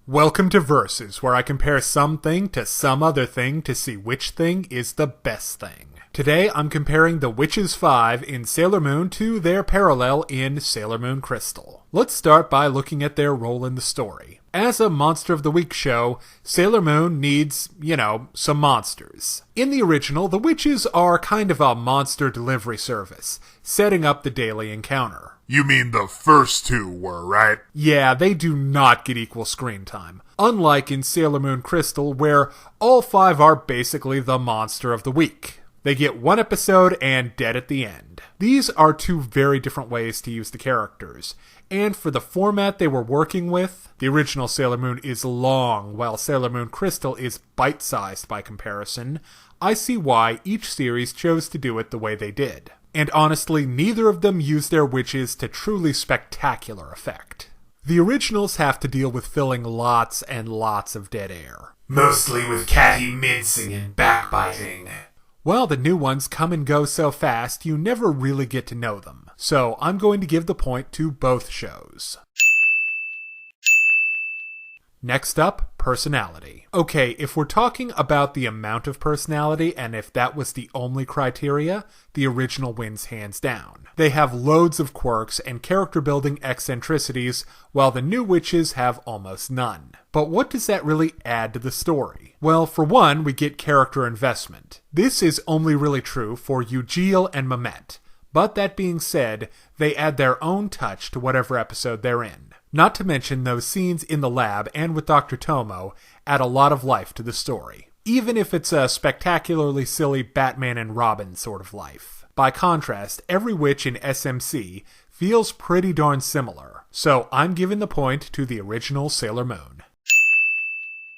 Welcome to Versus, where I compare something to some other thing to see which thing is the best thing. Today I'm comparing the Witches 5 in Sailor Moon to their parallel in Sailor Moon Crystal. Let's start by looking at their role in the story. As a Monster of the Week show, Sailor Moon needs, some monsters. In the original, the witches are kind of a monster delivery service, setting up the daily encounter. You mean the first two were, right? Yeah, they do not get equal screen time. Unlike in Sailor Moon Crystal, where all 5 are basically the Monster of the Week. They get 1 episode and dead at the end. These are 2 very different ways to use the characters. And for the format they were working with, the original Sailor Moon is long, while Sailor Moon Crystal is bite-sized by comparison. I see why each series chose to do it the way they did. And honestly, neither of them used their witches to truly spectacular effect. The originals have to deal with filling lots and lots of dead air. Mostly with catty mincing and backbiting. While the new ones come and go so fast, you never really get to know them. So I'm going to give the point to both shows. Next up, personality. Okay, if we're talking about the amount of personality, and if that was the only criteria, the original wins hands down. They have loads of quirks and character-building eccentricities, while the new witches have almost none. But what does that really add to the story? Well, for one, we get character investment. This is only really true for Eudial and Mimete. But that being said, they add their own touch to whatever episode they're in. Not to mention those scenes in the lab and with Dr. Tomo add a lot of life to the story. Even if it's a spectacularly silly Batman and Robin sort of life. By contrast, every witch in SMC feels pretty darn similar. So I'm giving the point to the original Sailor Moon.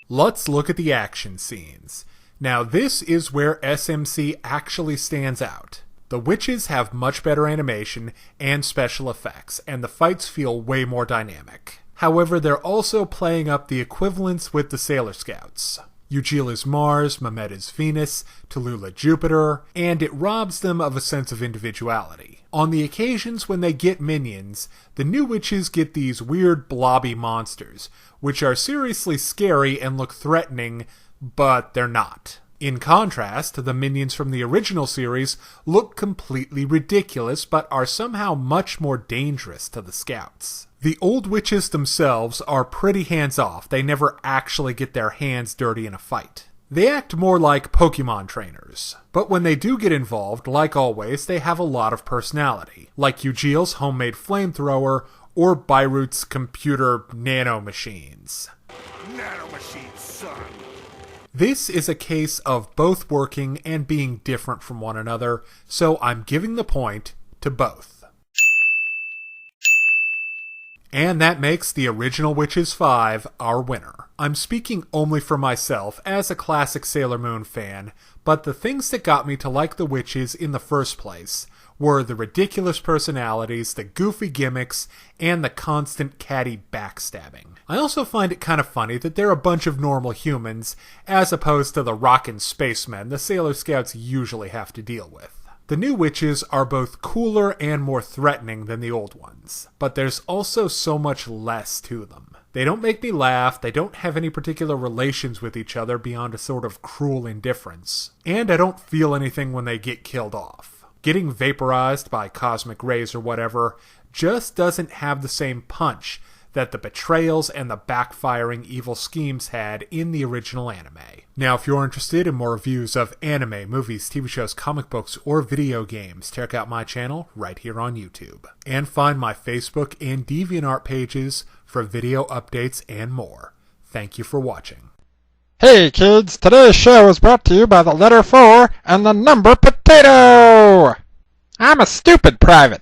Let's look at the action scenes. Now this is where SMC actually stands out. The witches have much better animation and special effects, and the fights feel way more dynamic. However, they're also playing up the equivalence with the Sailor Scouts. Eudial is Mars, Mimete is Venus, Tellu Jupiter, and it robs them of a sense of individuality. On the occasions when they get minions, the new witches get these weird blobby monsters, which are seriously scary and look threatening, but they're not. In contrast, the minions from the original series look completely ridiculous, but are somehow much more dangerous to the scouts. The old witches themselves are pretty hands-off. They never actually get their hands dirty in a fight. They act more like Pokemon trainers. But when they do get involved, like always, they have a lot of personality. Like Eudial's homemade flamethrower, or Beirut's computer nanomachines. Nanomachines, son! This is a case of both working and being different from one another, so I'm giving the point to both. And that makes the original Witches 5 our winner. I'm speaking only for myself as a classic Sailor Moon fan, but the things that got me to like the witches in the first place were the ridiculous personalities, the goofy gimmicks, and the constant catty backstabbing. I also find it kind of funny that they're a bunch of normal humans, as opposed to the rockin' spacemen the Sailor Scouts usually have to deal with. The new witches are both cooler and more threatening than the old ones, but there's also so much less to them. They don't make me laugh, they don't have any particular relations with each other beyond a sort of cruel indifference, and I don't feel anything when they get killed off. Getting vaporized by cosmic rays or whatever just doesn't have the same punch that the betrayals and the backfiring evil schemes had in the original anime. Now, if you're interested in more reviews of anime, movies, TV shows, comic books, or video games, check out my channel right here on YouTube. And find my Facebook and Deviantart pages for video updates and more. Thank you for watching. Hey kids, today's show is brought to you by the letter 4 and the number potato! I'm a stupid private.